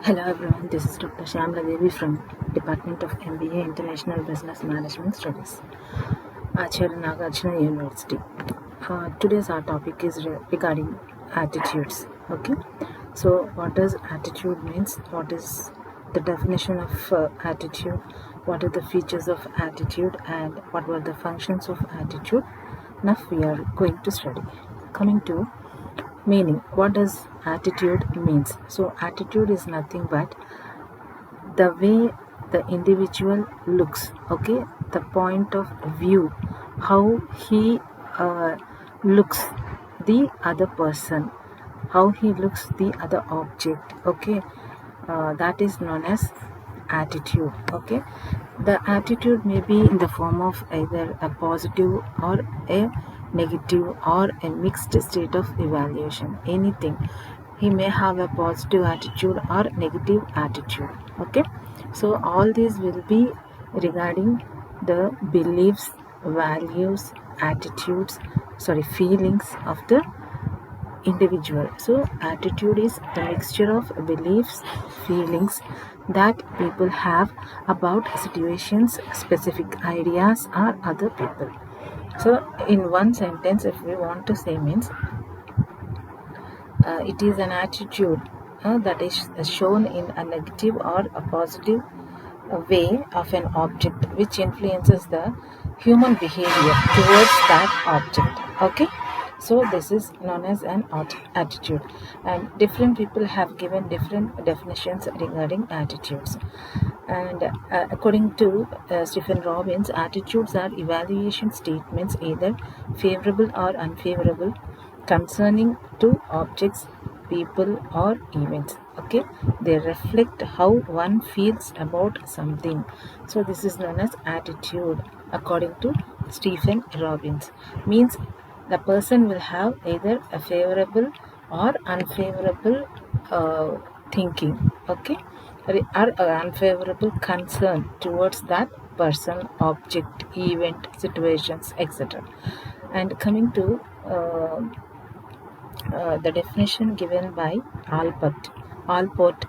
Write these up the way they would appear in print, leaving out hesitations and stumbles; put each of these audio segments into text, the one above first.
Hello everyone, this is Dr.P.Syamala from Department of MBA International Business Management Studies, Acharya Nagarjuna University. Today's our topic is regarding attitudes. Okay, so what does attitude means? What is the definition of attitude? What are the features of attitude and what were the functions of attitude? Now we are going to study. Coming to meaning, what does attitude means? So attitude is nothing but the way the individual looks, okay, the point of view, how he looks the other person, how he looks the other object, okay, that is known as attitude. Okay, the attitude may be in the form of either a positive or a negative or a mixed state of evaluation, anything. He may have a positive attitude or negative attitude. Okay, so all these will be regarding the beliefs, values, attitudes, feelings of the individual. So attitude is the mixture of beliefs, feelings that people have about situations, specific ideas or other people. So in one sentence, if we want to say, means it is an attitude that is shown in a negative or a positive way of an object which influences the human behavior towards that object. Okay, so this is known as an attitude, and different people have given different definitions regarding attitudes. And according to Stephen Robbins, attitudes are evaluation statements, either favorable or unfavorable, concerning to objects, people or events. Okay, they reflect how one feels about something. So this is known as attitude according to Stephen Robbins. Means the person will have either a favorable or unfavorable thinking, okay, or unfavorable concern towards that person, object, event, situations, etc. And coming to the definition given by Alport,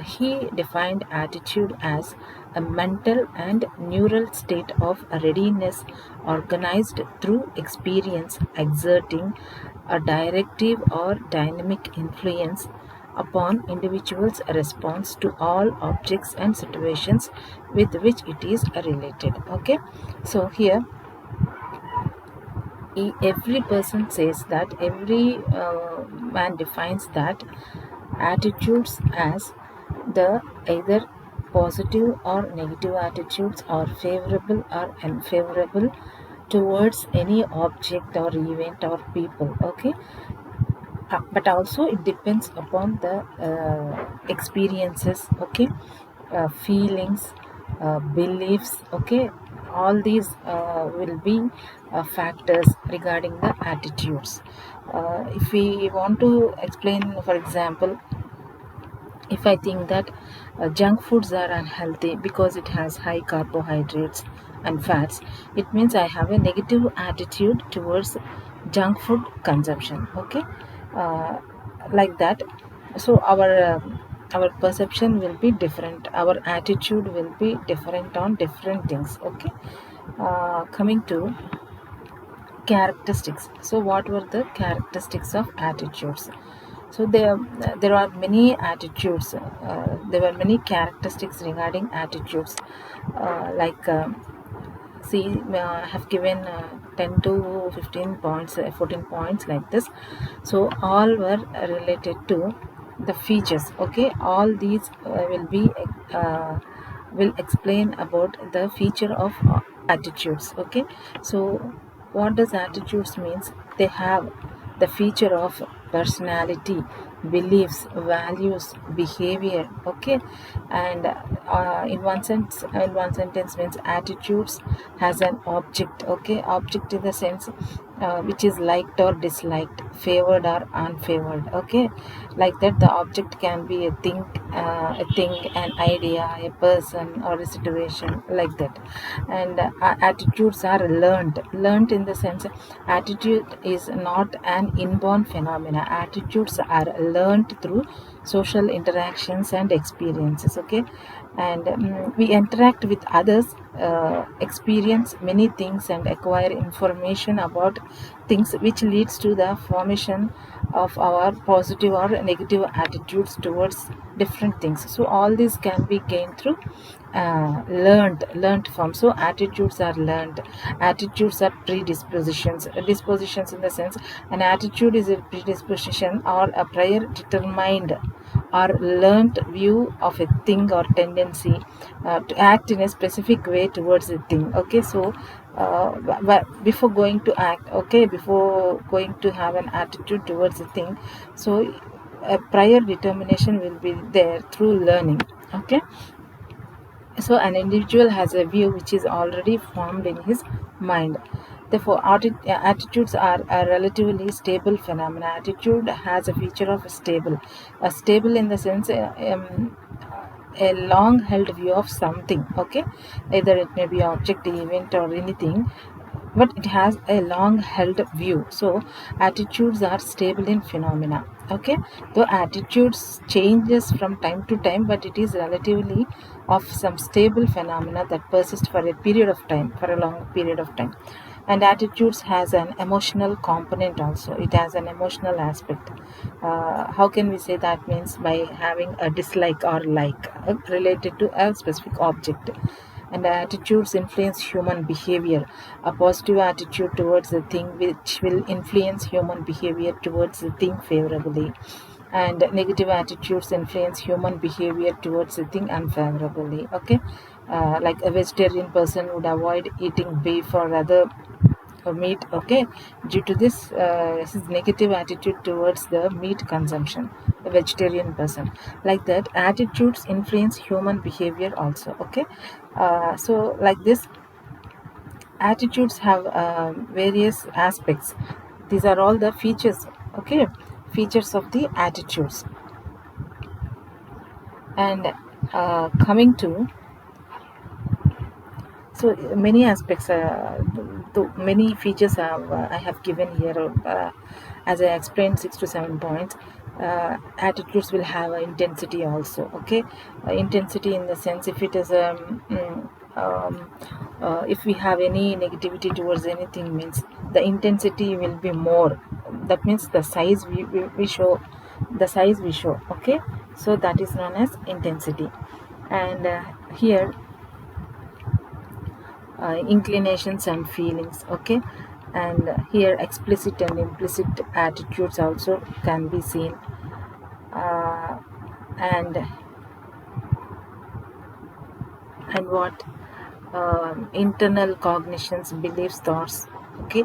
he defined attitude as a mental and neural state of readiness organized through experience, exerting a directive or dynamic influence upon individuals' response to all objects and situations with which it is related. Okay, so here every person says that every man defines that attitudes as the either positive or negative attitudes, or favorable or unfavorable towards any object or event or people. Okay, but also it depends upon the experiences, okay, feelings, beliefs, okay, all these will be factors regarding the attitudes. If we want to explain, for example, if I think that junk foods are unhealthy because it has high carbohydrates and fats, it means I have a negative attitude towards junk food consumption. Okay, uh, like that. So our perception will be different. Our attitude will be different on different things. Okay, coming to characteristics. So what were the characteristics of attitudes? So there are many attitudes. There were many characteristics regarding attitudes. See, I have given 10 to 15 points, 14 points like this. So all were related to the features. Okay, all these will explain about the feature of attitudes. Okay, so what does attitudes means? They have the feature of personality, beliefs, values, behavior. Okay, and in one sentence means attitudes has an object. Okay, object in the sense which is liked or disliked, favored or unfavored. Okay, like that the object can be a thing, an idea, a person or a situation, like that. And attitudes are learned in the sense attitude is not an inborn phenomena. Attitudes are learned through social interactions and experiences. Okay, and we interact with others, experience many things and acquire information about things, which leads to the formation of our positive or negative attitudes towards different things. So all these can be gained through learned from. So attitudes are learned. Attitudes are predispositions. Dispositions in the sense, an attitude is a predisposition or a prior determined or learned view of a thing or tendency to act in a specific way towards a thing. Okay, so before going to act, okay, before going to have an attitude towards a thing, so a prior determination will be there through learning. Okay, so an individual has a view which is already formed in his mind. Therefore, attitudes are a relatively stable phenomena. Attitude has a feature of stable in the sense a long held view of something. Okay, either it may be object, event, or anything, but it has a long held view. So attitudes are stable in phenomena. Okay, though attitudes changes from time to time, but it is relatively of some stable phenomena that persist for a period of time, for a long period of time. And attitudes has an emotional component also. It has an emotional aspect. How can we say that? Means by having a dislike or like related to a specific object. And attitudes influence human behavior. A positive attitude towards the thing which will influence human behavior towards the thing favorably, and negative attitudes influence human behavior towards the thing unfavorably. Okay, like a vegetarian person would avoid eating beef or other meat. Okay, due to this his negative attitude towards the meat consumption, a vegetarian person. Like that, attitudes influence human behavior also. Okay, so like this, attitudes have various aspects. These are all the features. Okay, features of the attitudes. And coming to, so many aspects, many features I have given here, as I explained, 6 to 7 points. Attitudes will have an intensity also. Okay, intensity in the sense, if it is if we have any negativity towards anything, means the intensity will be more. That means the size we show, the size we show. Okay, so that is known as intensity. And here, inclinations and feelings. Okay, and here explicit and implicit attitudes also can be seen. And what internal cognitions, beliefs, thoughts. Okay,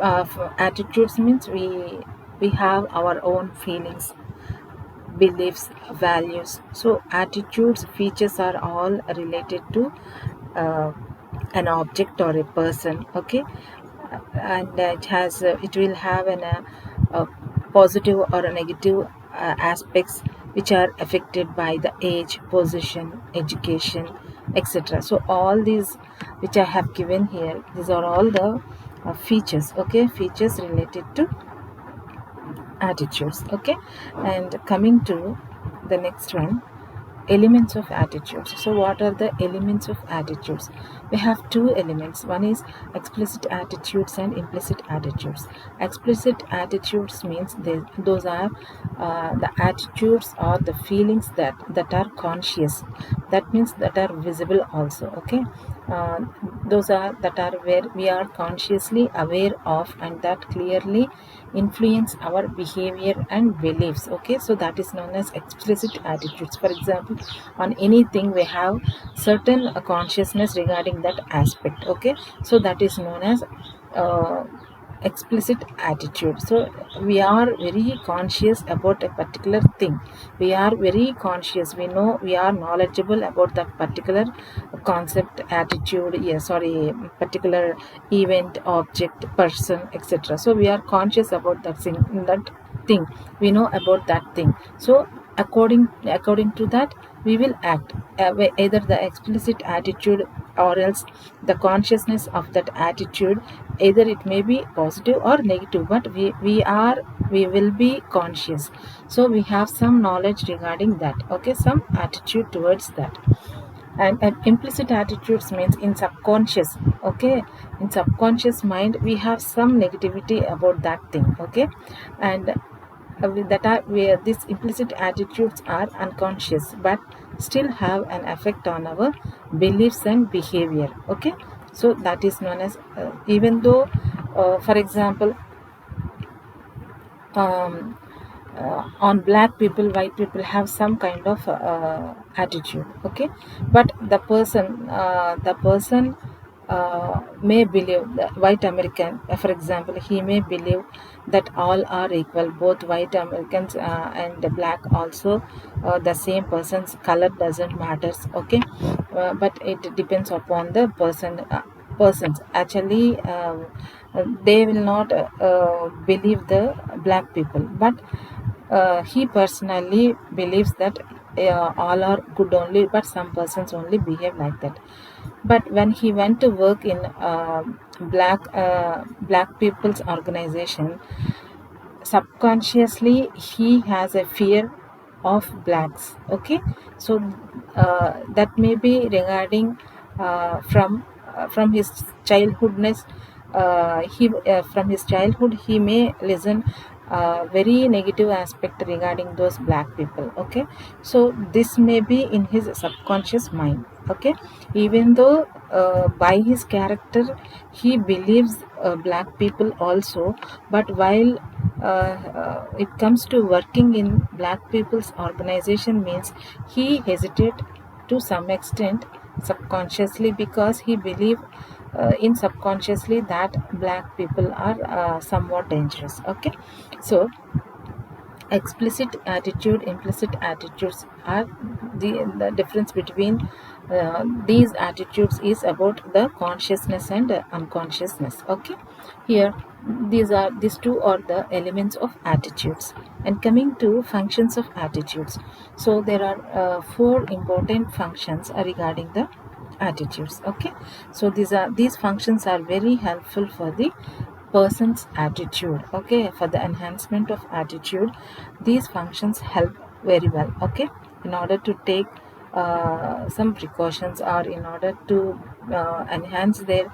attitudes means we have our own feelings, beliefs, values. So attitudes features are all related to an object or a person. Okay, and it will have a positive or a negative aspects which are affected by the age, position, education, etc. So all these which I have given here, these are all the features. Okay, features related to attitudes. Okay, and coming to the next one, elements of attitudes. So what are the elements of attitudes? We have two elements. One is explicit attitudes and implicit attitudes. Explicit attitudes means those are the attitudes or the feelings that are conscious. That means that are visible also. Okay, those are that are where we are consciously aware of and that clearly influence our behavior and beliefs. Okay, so that is known as explicit attitudes. For example, on anything we have certain consciousness regarding that aspect. Okay, so that is known as explicit attitude. So we are very conscious about a particular thing. We are very conscious, we know, we are knowledgeable about that particular concept, attitude, yes, sorry, particular event, object, person, etc. So we are conscious about that thing, we know about that thing. So According to that we will act, either the explicit attitude or else the consciousness of that attitude, either it may be positive or negative, but we will be conscious. So we have some knowledge regarding that, okay, some attitude towards that. And implicit attitudes means in subconscious, okay, in subconscious mind we have some negativity about that thing, okay. And that are where these implicit attitudes are unconscious but still have an effect on our beliefs and behavior, okay. So that is known as even though for example, um, on black people, white people have some kind of attitude, okay, but the person may believe, the white American, for example, he may believe that all are equal, both white Americans and the black also, the same person's color doesn't matters, okay. But it depends upon the persons actually. They will not believe the black people, but he personally believes that all are good only, but some persons only behave like that. But when he went to work in black people's organization, subconsciously he has a fear of blacks, okay. So that may be regarding from his childhoodness. He From his childhood he may listen very negative aspect regarding those black people, okay. So this may be in his subconscious mind, okay. Even though by his character he believes black people also, but while it comes to working in black people's organization means he hesitate to some extent subconsciously, because he believe in subconsciously that black people are somewhat dangerous, okay. So explicit attitude, implicit attitudes are the difference between these attitudes is about the consciousness and unconsciousness, okay. Here these two are the elements of attitudes. And coming to functions of attitudes, so there are four important functions regarding the attitudes, okay. So these functions are very helpful for the person's attitude, okay, for the enhancement of attitude. These functions help very well, okay, in order to take some precautions, or in order to enhance their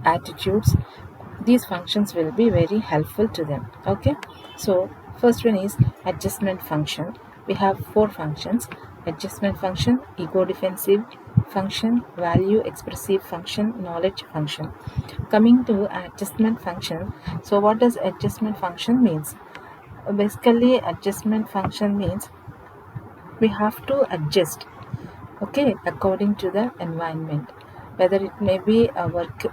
attitudes. These functions will be very helpful to them, okay. So first one is adjustment function. We have four functions: adjustment function, ego defensive function, value expressive function, knowledge function. Coming to adjustment function, so what does adjustment function means? Basically adjustment function means we have to adjust, okay, according to the environment, whether it may be a work,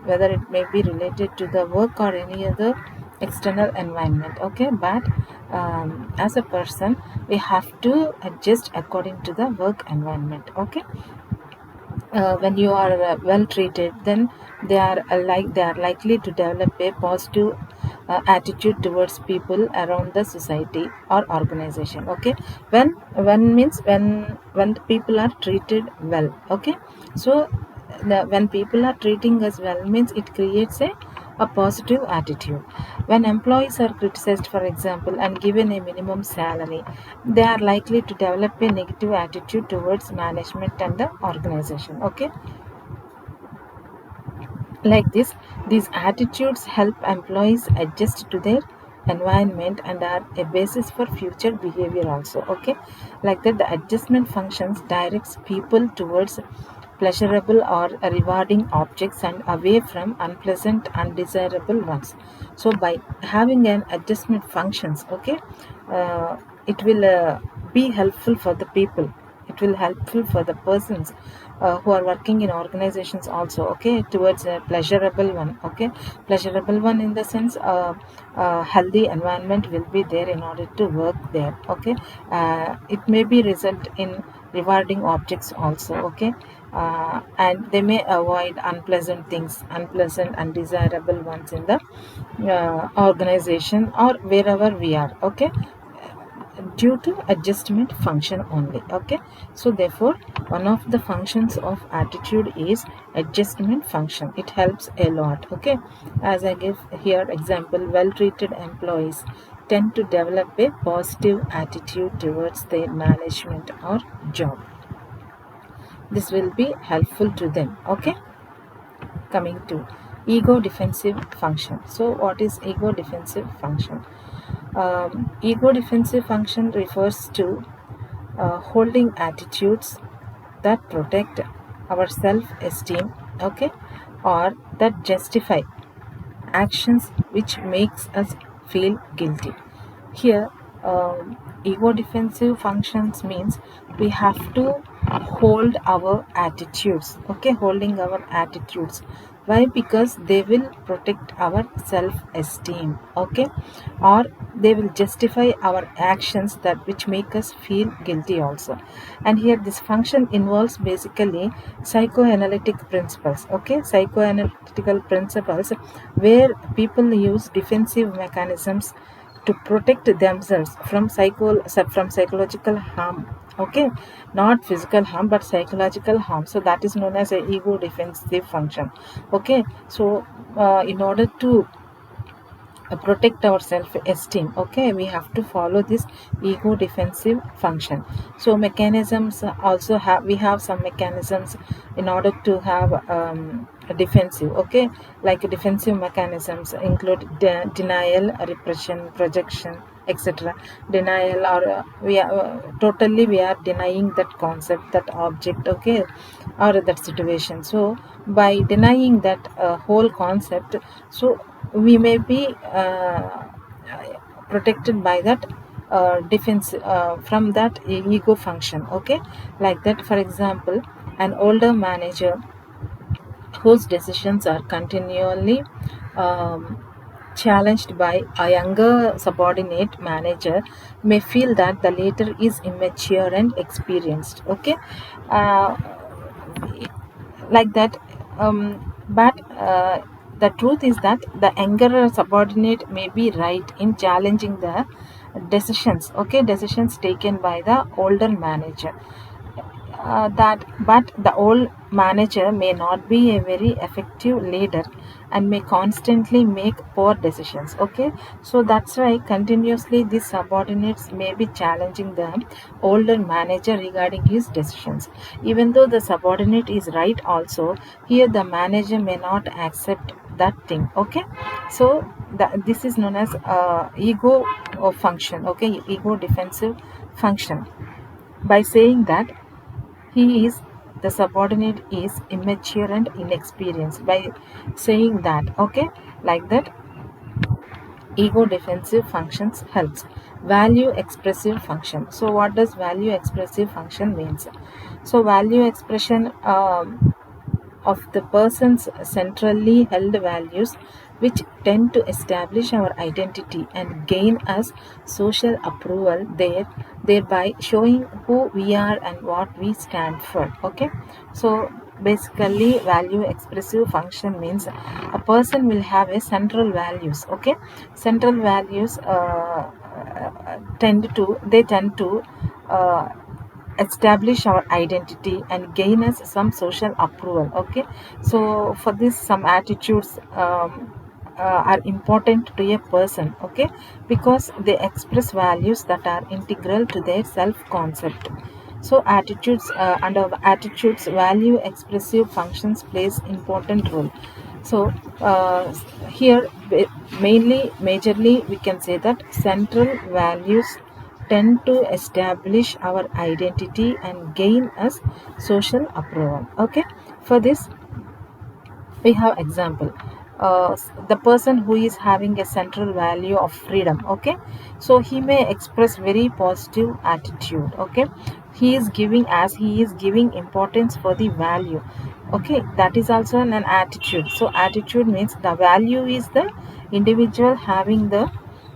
whether it may be related to the work or any other external environment, okay. But as a person we have to adjust according to the work environment, okay. When you are well treated, then they are likely to develop a positive attitude towards people around the society or organization, okay. When means when the people are treated well, okay. So when people are treating us well means it creates a positive attitude. When employees are criticized, for example, and given a minimum salary, they are likely to develop a negative attitude towards management and the organization, okay. Like this, these attitudes help employees adjust to their environment and are a basis for future behavior also, okay. Like that, the adjustment functions directs people towards pleasurable or rewarding objects and away from unpleasant undesirable ones. So by having an adjustment functions, okay, it will be helpful for the people, it will helpful for the persons who are working in organizations also, okay, towards a pleasurable one, okay. Pleasurable one in the sense healthy environment will be there in order to work there, okay. It may be result in rewarding objects also, okay. And they may avoid unpleasant things, unpleasant undesirable ones in the organization or wherever we are, okay. due to adjustment function only. Okay, so therefore one of the functions of attitude is adjustment function. It helps a lot. Okay, as I give here example, well treated employees tend to develop a positive attitude towards their management or job. This will be helpful to them. Okay, coming to ego defensive function. So what is ego defensive function? Ego defensive function refers to holding attitudes that protect our self-esteem, okay, or that justify actions which makes us feel guilty. Here, ego defensive functions means we have to hold our attitudes, okay, holding our attitudes. Why? Because they will protect our self-esteem, okay, or they will justify our actions that which make us feel guilty also. And here this function involves basically psychoanalytic principles, okay, psychoanalytical principles where people use defensive mechanisms to protect themselves from psychological harm, okay, not physical harm but psychological harm. So that is known as a ego defensive function. Okay, so in order to protect our self-esteem, okay, we have to follow this ego defensive function. So mechanisms also we have some mechanisms in order to have a defensive, okay, like defensive mechanisms include denial, repression, projection, etc. Denial, or we are totally we are denying that concept, that object, okay, or that situation. So by denying that whole concept, so we may be protected by that defense from that ego function, okay, like that. For example, an older manager whose decisions are continually um, challenged by a younger subordinate manager may feel that the latter is immature and experienced, okay, uh, like that. But the truth is that the younger subordinate may be right in challenging the decisions, okay, decisions taken by the older manager. That but the old manager may not be a very effective leader and may constantly make poor decisions, okay. So that's why continuously these subordinates may be challenging the older manager regarding his decisions, even though the subordinate is right also. Here the manager may not accept that thing, okay. So this is known as ego function, okay, ego defensive function. By saying that he is the subordinate is immature and inexperienced, by saying that, okay, like that, ego defensive functions helps. Value expressive function. So what does value expressive function means? So value expression of the person's centrally held values which tend to establish our identity and gain us social approval, thereby showing who we are and what we stand for, okay. So basically value expressive function means a person will have a central values, okay. Central values tend to uh, establish our identity and gain us some social approval, okay. So for this some attitudes are important to a person, okay, because they express values that are integral to their self concept. So attitudes under attitudes value expressive functions plays important role. So here majorly we can say that central values tend to establish our identity and gain us social approval, okay. For this we have example, the person who is having a central value of freedom, okay, so he may express very positive attitude, okay. He is giving importance for the value, okay, that is also an attitude. So attitude means the value is the individual having the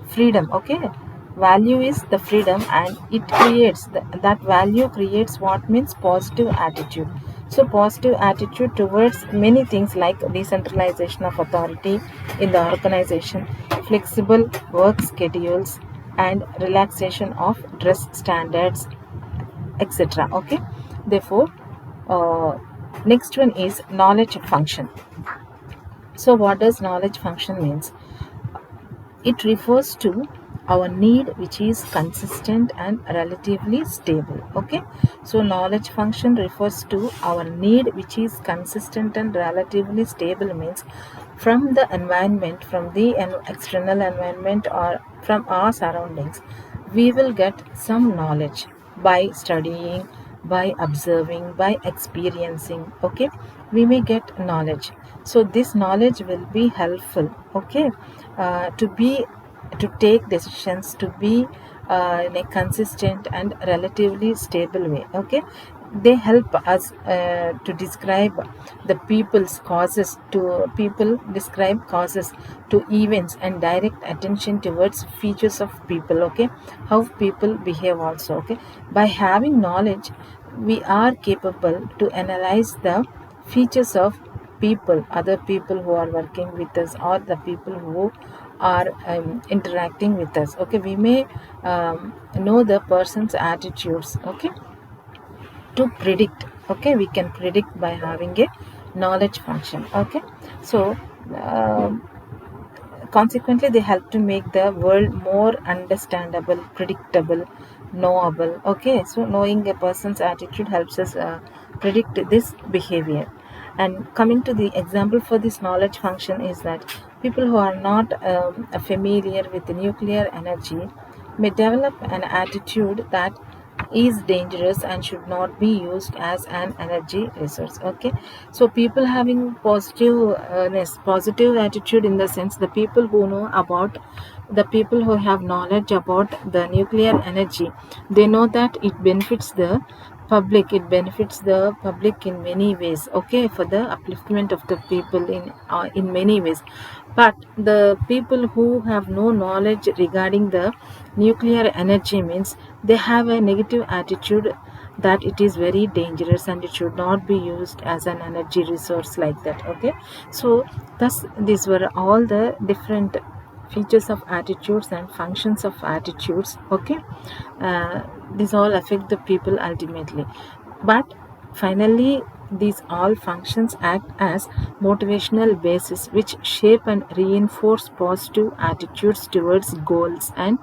freedom, okay. Value is the freedom and it creates that value creates what means positive attitude. So positive attitude towards many things like decentralization of authority in the organization, flexible work schedules, and relaxation of dress standards, etc. Okay, therefore, next one is knowledge function. So what does knowledge function means? It refers to our need which is consistent and relatively stable. Okay, so knowledge function refers to our need which is consistent and relatively stable, means from the environment, from the external environment or from our surroundings, we will get some knowledge by studying, by observing, by experiencing. Okay, we may get knowledge. So this knowledge will be helpful, okay, to be, to take decisions, to be in a consistent and relatively stable way. Okay, they help us to describe the people's causes, to people describe causes to events and direct attention towards features of people. Okay, how people behave also. Okay, by having knowledge, we are capable to analyze the features of people, other people who are working with us, or the people who are interacting with us. Okay, we may know the person's attitudes. Okay, to predict. Okay, we can predict by having a knowledge function. Okay, so consequently they help to make the world more understandable, predictable, knowable. Okay, so knowing a person's attitude helps us predict this behavior. And coming to the example for this knowledge function is that people who are not familiar with the nuclear energy may develop an attitude that is dangerous and should not be used as an energy resource. Okay, so people having positive attitude, in the sense the people who know about, the people who have knowledge about the nuclear energy, they know that it benefits the public, it benefits the public in many ways. Okay, for the upliftment of the people in many ways. But the people who have no knowledge regarding the nuclear energy, means they have a negative attitude that it is very dangerous and it should not be used as an energy resource, like that. Okay, so thus these were all the different features of attitudes and functions of attitudes. Okay, these all affect the people ultimately, but finally these all functions act as motivational basis which shape and reinforce positive attitudes towards goals and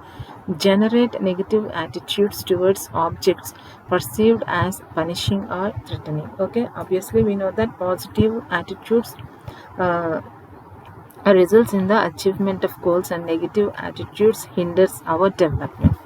generate negative attitudes towards objects perceived as punishing or threatening. Okay, obviously we know that positive attitudes uh, results in the achievement of goals, and negative attitudes hinders our development.